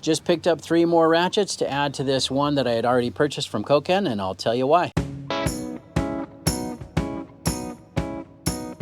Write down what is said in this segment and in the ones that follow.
Just picked up 3 more ratchets to add to this one that I had already purchased from Koken, and I'll tell you why.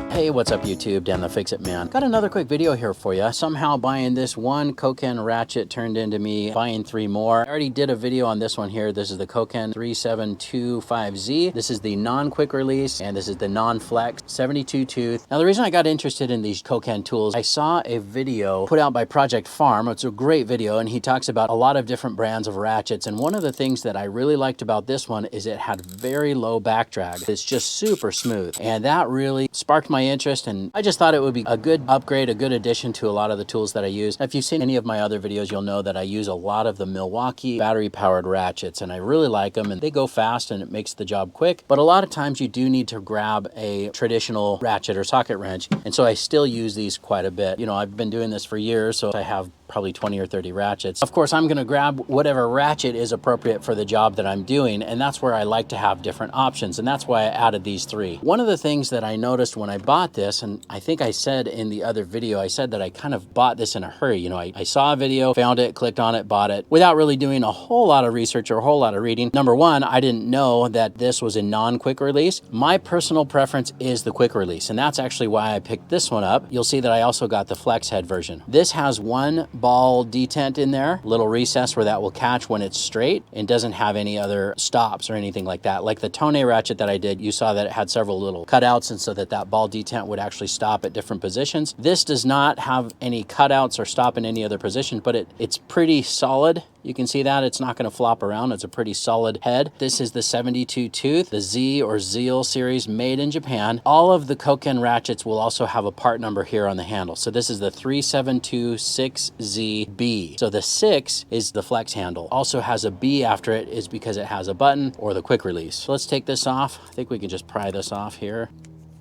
Hey, what's up YouTube? Dan the Fix-It Man. Got another quick video here for you. Somehow buying this one Koken ratchet turned into me buying 3 more. I already did a video on this one here. This is the Koken 3725Z. This is the non-quick release, and this is the non-flex 72 tooth. Now the reason I got interested in these Koken tools, I saw a video put out by Project Farm. It's a great video, and he talks about a lot of different brands of ratchets. And one of the things that I really liked about this one is it had very low back drag. It's just super smooth, and that really sparked my interest, and I just thought it would be a good upgrade, a good addition to a lot of the tools that I use. If you've seen any of my other videos, you'll know that I use a lot of the Milwaukee battery powered ratchets, and I really like them, and they go fast and it makes the job quick. But a lot of times you do need to grab a traditional ratchet or socket wrench, and so I still use these quite a bit. You know, I've been doing this for years, so I have probably 20 or 30 ratchets. Of course, I'm going to grab whatever ratchet is appropriate for the job that I'm doing, and that's where I like to have different options, and that's why I added these 3. One of the things that I noticed when I bought this, and I think I said in the other video, I said that I kind of bought this in a hurry. You know, I saw a video, found it, clicked on it, bought it, without really doing a whole lot of research or a whole lot of reading. Number one, I didn't know that this was a non-quick release. My personal preference is the quick release, and that's actually why I picked this one up. You'll see that I also got the flex head version. This has one ball detent in there, little recess where that will catch when it's straight, and doesn't have any other stops or anything like that. Like the Tone ratchet that I did, you saw that it had several little cutouts, and so that ball detent would actually stop at different positions. This does not have any cutouts or stop in any other position, but it's pretty solid. You can see that it's not going to flop around. It's a pretty solid head. This is the 72 tooth, the Z or Z-EAL series, made in Japan. All of the Koken ratchets will also have a part number here on the handle. So this is the 3726ZB. So the 6 is the flex handle. Also has a B after it is because it has a button or the quick release. So let's take this off. I think we can just pry this off here.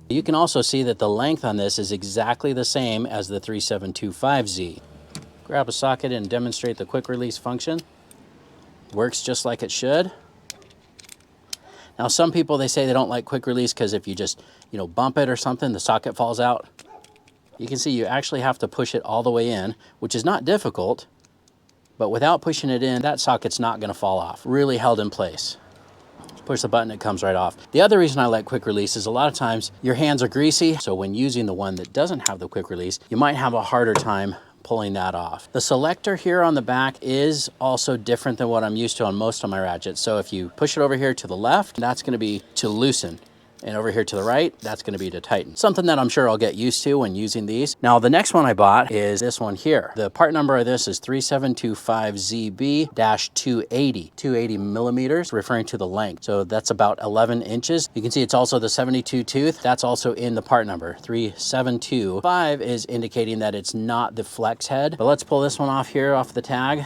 You can also see that the length on this is exactly the same as the 3725Z. Grab a socket and demonstrate the quick release function. Works just like it should. Now some people, they say they don't like quick release because if you just, you know, bump it or something, the socket falls out. You can see you actually have to push it all the way in, which is not difficult, but without pushing it in, that socket's not going to fall off. Really held in place. Push the button, it comes right off. The other reason I like quick release is a lot of times your hands are greasy, so when using the one that doesn't have the quick release, you might have a harder time pulling that off. The selector here on the back is also different than what I'm used to on most of my ratchets. So if you push it over here to the left, that's going to be to loosen. And over here to the right, that's going to be to tighten. Something that I'm sure I'll get used to when using these. Now, the next one I bought is this one here. The part number of this is 3725ZB-280. 280 millimeters, referring to the length. So that's about 11 inches. You can see it's also the 72 tooth. That's also in the part number. 3725 is indicating that it's not the flex head. But let's pull this one off here, off the tag.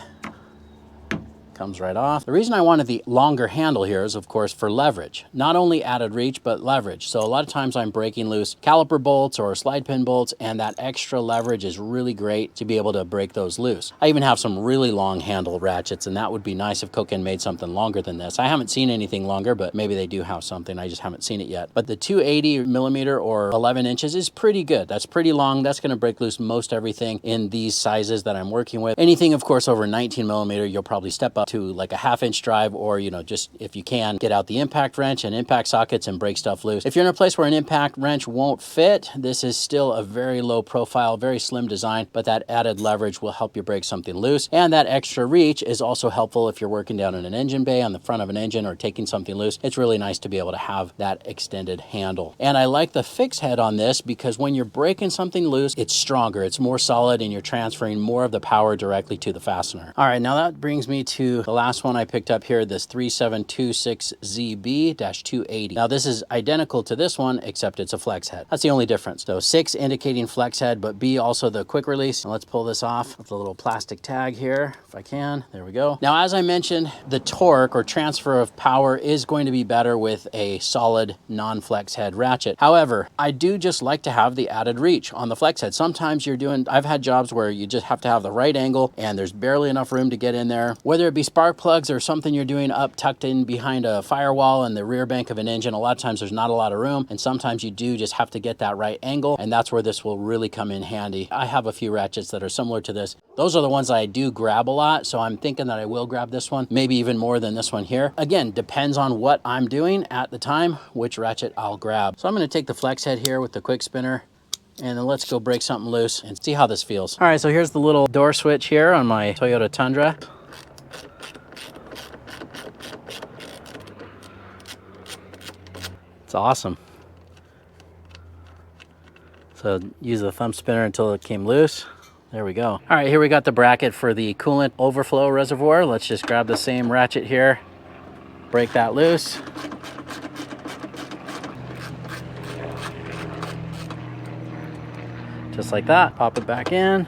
Comes right off. The reason I wanted the longer handle here is, of course, for leverage. Not only added reach, but leverage. So a lot of times I'm breaking loose caliper bolts or slide pin bolts, and that extra leverage is really great to be able to break those loose. I even have some really long handle ratchets, and that would be nice if Koken made something longer than this. I haven't seen anything longer, but maybe they do have something. I just haven't seen it yet. But the 280 millimeter or 11 inches is pretty good. That's pretty long. That's going to break loose most everything in these sizes that I'm working with. Anything, of course, over 19 millimeter, you'll probably step up to like a 1/2 inch drive, or, you know, just if you can, get out the impact wrench and impact sockets and break stuff loose. If you're in a place where an impact wrench won't fit, this is still a very low profile, very slim design, but that added leverage will help you break something loose. And that extra reach is also helpful if you're working down in an engine bay on the front of an engine or taking something loose. It's really nice to be able to have that extended handle. And I like the fix head on this because when you're breaking something loose, it's stronger, it's more solid, and you're transferring more of the power directly to the fastener. All right, now that brings me to the last one I picked up here, this 3726ZB-280. Now this is identical to this one, except it's a flex head. That's the only difference. So 6 indicating flex head, but B also the quick release. And let's pull this off with a little plastic tag here, if I can. There we go. Now, as I mentioned, the torque or transfer of power is going to be better with a solid non-flex head ratchet. However, I do just like to have the added reach on the flex head. Sometimes I've had jobs where you just have to have the right angle and there's barely enough room to get in there, whether it be maybe spark plugs or something you're doing up tucked in behind a firewall in the rear bank of an engine. A lot of times there's not a lot of room, and sometimes you do just have to get that right angle, and that's where this will really come in handy. I have a few ratchets that are similar to this. Those are the ones that I do grab a lot, so I'm thinking that I will grab this one, maybe even more than this one here. Again, depends on what I'm doing at the time, which ratchet I'll grab. So I'm going to take the flex head here with the quick spinner, and then let's go break something loose and see how this feels. All right, so here's the little door switch here on my Toyota Tundra. It's awesome. So use the thumb spinner until it came loose. There we go. All right, here we got the bracket for the coolant overflow reservoir. Let's just grab the same ratchet here, break that loose. Just like that, pop it back in.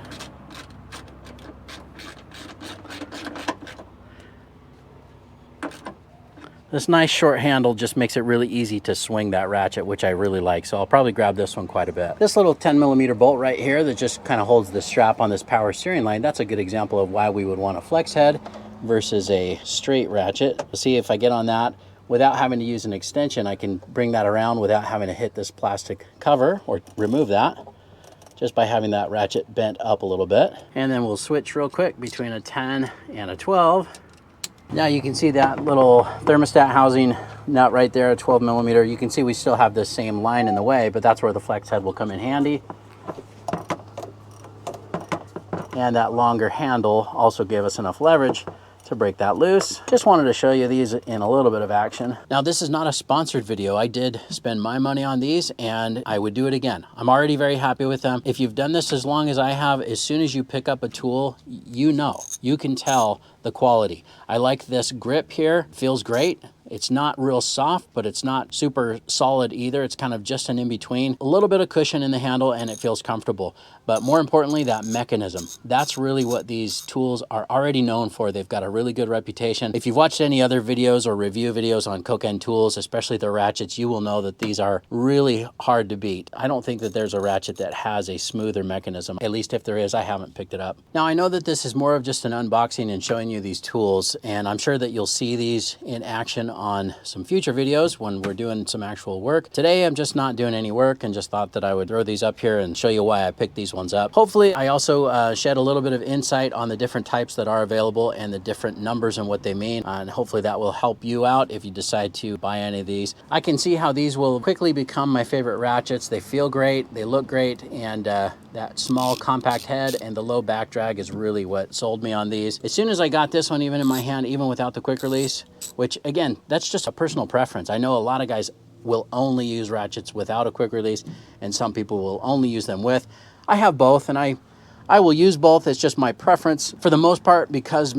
This nice short handle just makes it really easy to swing that ratchet, which I really like. So I'll probably grab this one quite a bit. This little 10mm bolt right here that just kind of holds the strap on this power steering line, that's a good example of why we would want a flex head versus a straight ratchet. See, if I get on that without having to use an extension, I can bring that around without having to hit this plastic cover or remove that, just by having that ratchet bent up a little bit. And then we'll switch real quick between a 10 and a 12. Now you can see that little thermostat housing nut right there, a 12mm. You can see we still have this same line in the way, but that's where the flex head will come in handy. And that longer handle also gave us enough leverage to break that loose. Just wanted to show you these in a little bit of action. Now, this is not a sponsored video. I did spend my money on these and I would do it again. I'm already very happy with them. If you've done this as long as I have, as soon as you pick up a tool, you can tell the quality. I like this grip here, feels great. It's not real soft, but it's not super solid either. It's kind of just an in-between. A little bit of cushion in the handle and it feels comfortable. But more importantly, that mechanism. That's really what these tools are already known for. They've got a really good reputation. If you've watched any other videos or review videos on Koken tools, especially the ratchets, you will know that these are really hard to beat. I don't think that there's a ratchet that has a smoother mechanism. At least if there is, I haven't picked it up. Now, I know that this is more of just an unboxing and showing you these tools, and I'm sure that you'll see these in action on some future videos when we're doing some actual work. Today, I'm just not doing any work and just thought that I would throw these up here and show you why I picked these ones up. Hopefully, I also shed a little bit of insight on the different types that are available and the different numbers and what they mean. And hopefully that will help you out if you decide to buy any of these. I can see how these will quickly become my favorite ratchets. They feel great, they look great, and that small compact head and the low back drag is really what sold me on these. As soon as I got this one even in my hand, even without the quick release, which again, that's just a personal preference. I know a lot of guys will only use ratchets without a quick release, and some people will only use them with. I have both, and I will use both. It's just my preference for the most part, because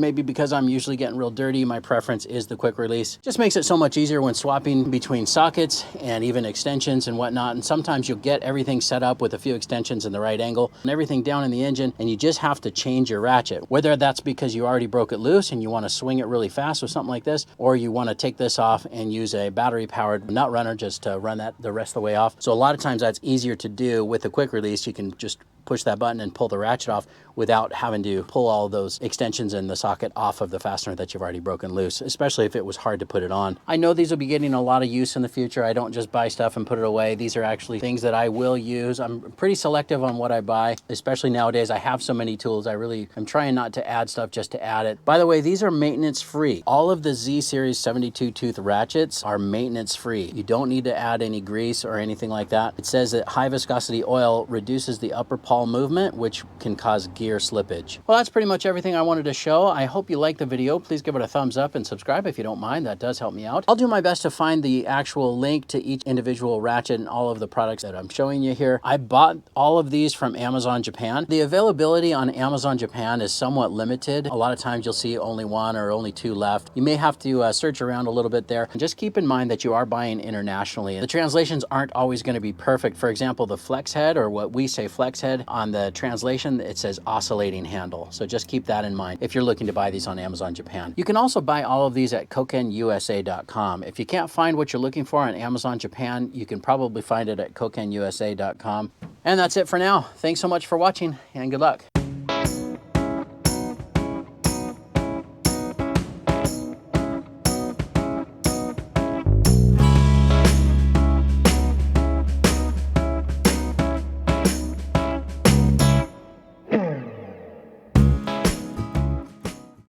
I'm usually getting real dirty, my preference is the quick release. Just makes it so much easier when swapping between sockets and even extensions and whatnot. And sometimes you'll get everything set up with a few extensions in the right angle and everything down in the engine, and you just have to change your ratchet. Whether that's because you already broke it loose and you want to swing it really fast with something like this, or you want to take this off and use a battery powered nut runner just to run that the rest of the way off. So a lot of times that's easier to do with the quick release. You can just push that button and pull the ratchet off without having to pull all those extensions in the socket off of the fastener that you've already broken loose, especially if it was hard to put it on. I know these will be getting a lot of use in the future. I don't just buy stuff and put it away. These are actually things that I will use. I'm pretty selective on what I buy, especially nowadays. I have so many tools. I'm trying not to add stuff just to add it. By the way, these are maintenance free. All of the Z series 72 tooth ratchets are maintenance free. You don't need to add any grease or anything like that. It says that high viscosity oil reduces the upper pawl movement, which can cause gear slippage. Well, that's pretty much everything I wanted to show. I hope you liked the video. Please give it a thumbs up and subscribe if you don't mind. That does help me out. I'll do my best to find the actual link to each individual ratchet and all of the products that I'm showing you here. I bought all of these from Amazon Japan. The availability on Amazon Japan is somewhat limited. A lot of times you'll see only one or only two left. You may have to search around a little bit there. And just keep in mind that you are buying internationally. The translations aren't always going to be perfect. For example, the flex head, or what we say flex head, on the translation, it says oscillating handle. So just keep that in mind if you're looking to buy these on Amazon Japan. You can also buy all of these at kokenusa.com. If you can't find what you're looking for on Amazon Japan, you can probably find it at kokenusa.com. And that's it for now. Thanks so much for watching, and good luck.